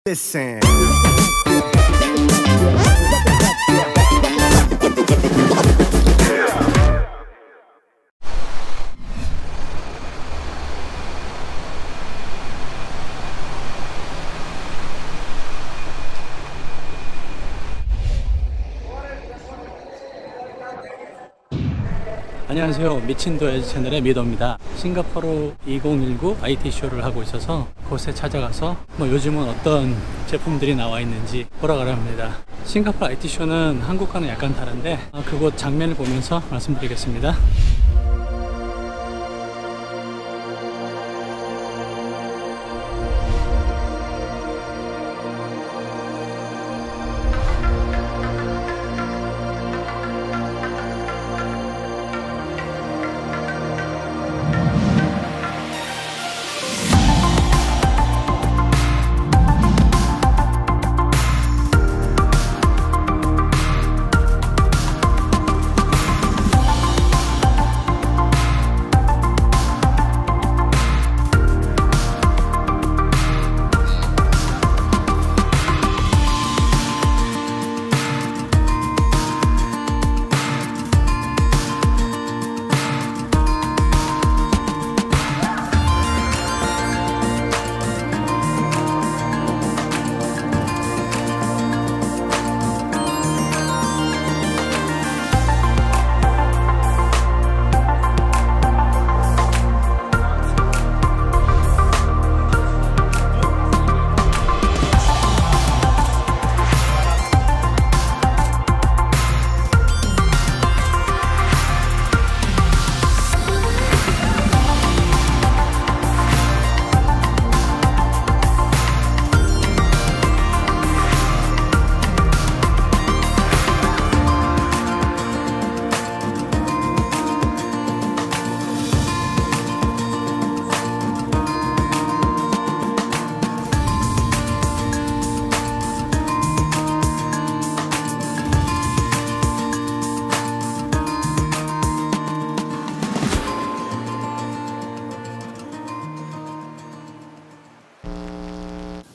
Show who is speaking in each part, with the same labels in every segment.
Speaker 1: Listen.
Speaker 2: 안녕하세요. 미친도에즈 채널의 미도입니다. 싱가포르 2019 IT쇼를 하고 있어서 곳에 찾아가서 요즘은 어떤 제품들이 나와 있는지 보러 가려 합니다. 싱가포르 IT쇼는 한국과는 약간 다른데 그곳 장면을 보면서 말씀드리겠습니다.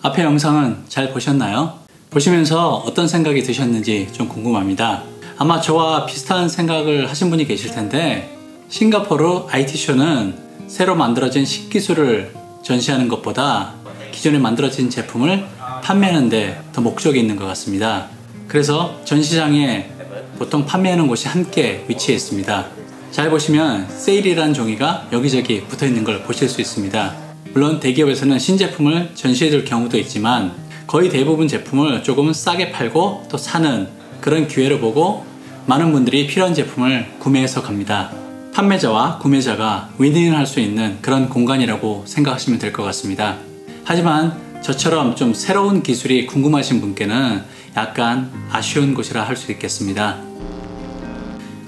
Speaker 2: 앞에 영상은 잘 보셨나요? 보시면서 어떤 생각이 드셨는지 좀 궁금합니다. 아마 저와 비슷한 생각을 하신 분이 계실 텐데 싱가포르 IT쇼는 새로 만들어진 신기술을 전시하는 것보다 기존에 만들어진 제품을 판매하는 데 더 목적이 있는 것 같습니다. 그래서 전시장에 보통 판매하는 곳이 함께 위치해 있습니다. 잘 보시면 세일이라는 종이가 여기저기 붙어 있는 걸 보실 수 있습니다. 물론 대기업에서는 신제품을 전시해 줄 경우도 있지만 거의 대부분 제품을 조금 싸게 팔고 또 사는 그런 기회를 보고 많은 분들이 필요한 제품을 구매해서 갑니다. 판매자와 구매자가 윈윈을 할 수 있는 그런 공간이라고 생각하시면 될 것 같습니다. 하지만 저처럼 좀 새로운 기술이 궁금하신 분께는 약간 아쉬운 곳이라 할 수 있겠습니다.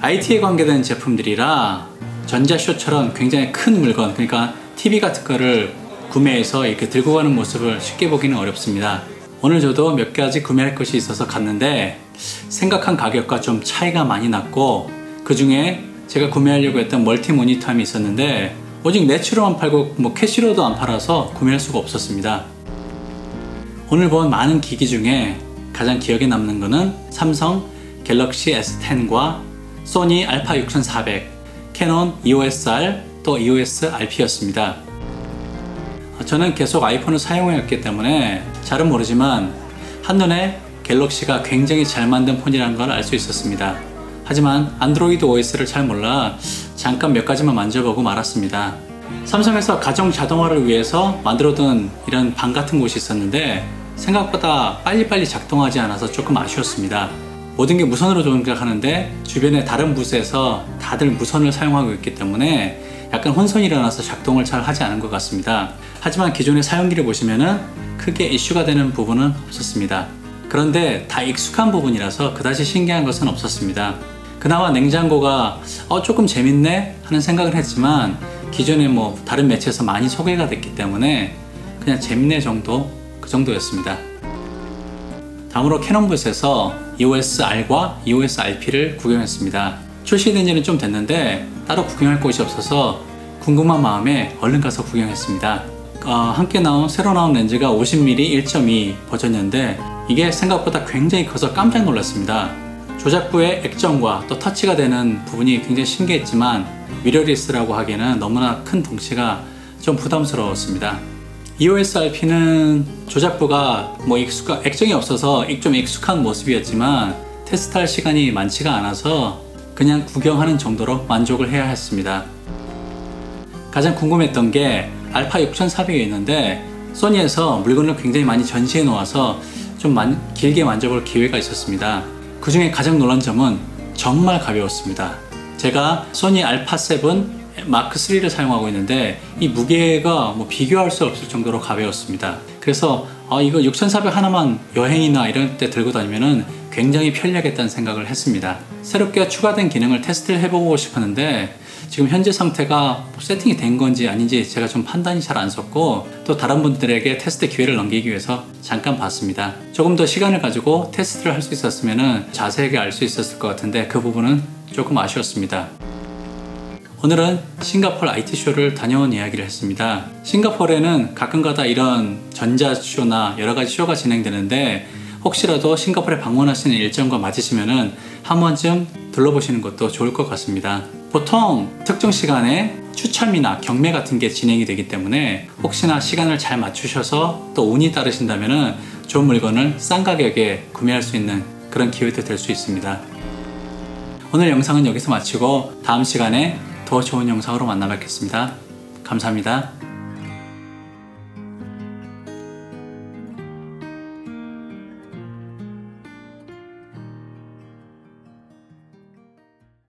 Speaker 2: IT에 관계된 제품들이라 전자쇼처럼 굉장히 큰 물건, 그러니까 TV 같은 거를 구매해서 이렇게 들고 가는 모습을 쉽게 보기는 어렵습니다. 오늘 저도 몇 가지 구매할 것이 있어서 갔는데 생각한 가격과 좀 차이가 많이 났고 그 중에 제가 구매하려고 했던 멀티 모니터함이 있었는데 오직 내추로만 팔고 캐시로도 안 팔아서 구매할 수가 없었습니다. 오늘 본 많은 기기 중에 가장 기억에 남는 거는 삼성 갤럭시 S10과 소니 알파 6400, 캐논 EOS-R 또 EOS-RP였습니다. 저는 계속 아이폰을 사용해왔기 때문에 잘은 모르지만 한눈에 갤럭시가 굉장히 잘 만든 폰이라는 걸 알 수 있었습니다. 하지만 안드로이드 OS를 잘 몰라 잠깐 몇 가지만 만져보고 말았습니다. 삼성에서 가정 자동화를 위해서 만들어둔 이런 방 같은 곳이 있었는데 생각보다 빨리빨리 작동하지 않아서 조금 아쉬웠습니다. 모든 게 무선으로 동작하는데 주변에 다른 부스에서 다들 무선을 사용하고 있기 때문에 약간 혼선이 일어나서 작동을 잘 하지 않은 것 같습니다. 하지만 기존의 사용기를 보시면은 크게 이슈가 되는 부분은 없었습니다. 그런데 다 익숙한 부분이라서 그다지 신기한 것은 없었습니다. 그나마 냉장고가 조금 재밌네 하는 생각을 했지만 기존에 다른 매체에서 많이 소개가 됐기 때문에 그냥 재밌네 정도, 그 정도였습니다. 다음으로 캐논 부스에서 EOS-R과 EOS-RP를 구경했습니다. 출시된 지는 좀 됐는데 따로 구경할 곳이 없어서 궁금한 마음에 얼른 가서 구경했습니다. 함께 나온 새로 나온 렌즈가 50mm 1.2 버전이었는데 이게 생각보다 굉장히 커서 깜짝 놀랐습니다. 조작부의 액정과 또 터치가 되는 부분이 굉장히 신기했지만 미러리스라고 하기에는 너무나 큰 덩치가 좀 부담스러웠습니다. EOS RP는 조작부가 액정이 없어서 좀 익숙한 모습이었지만 테스트할 시간이 많지가 않아서 그냥 구경하는 정도로 만족을 해야 했습니다. 가장 궁금했던 게 알파 6400이었는데 소니에서 물건을 굉장히 많이 전시해 놓아서 좀 길게 만져볼 기회가 있었습니다. 그 중에 가장 놀란 점은 정말 가벼웠습니다. 제가 소니 알파 7 마크 3를 사용하고 있는데 이 무게가 비교할 수 없을 정도로 가벼웠습니다. 그래서 이거 6400 하나만 여행이나 이런 때 들고 다니면은 굉장히 편리하겠다는 생각을 했습니다. 새롭게 추가된 기능을 테스트를 해보고 싶었는데 지금 현재 상태가 세팅이 된 건지 아닌지 제가 좀 판단이 잘 안 섰고 또 다른 분들에게 테스트 기회를 넘기기 위해서 잠깐 봤습니다. 조금 더 시간을 가지고 테스트를 할 수 있었으면 자세하게 알 수 있었을 것 같은데 그 부분은 조금 아쉬웠습니다. 오늘은 싱가포르 IT쇼를 다녀온 이야기를 했습니다. 싱가포르에는 가끔가다 이런 전자쇼나 여러가지 쇼가 진행되는데 혹시라도 싱가포르에 방문하시는 일정과 맞으시면 한 번쯤 둘러보시는 것도 좋을 것 같습니다. 보통 특정 시간에 추첨이나 경매 같은 게 진행이 되기 때문에 혹시나 시간을 잘 맞추셔서 또 운이 따르신다면 좋은 물건을 싼 가격에 구매할 수 있는 그런 기회도 될 수 있습니다. 오늘 영상은 여기서 마치고 다음 시간에 더 좋은 영상으로 만나 뵙겠습니다. 감사합니다.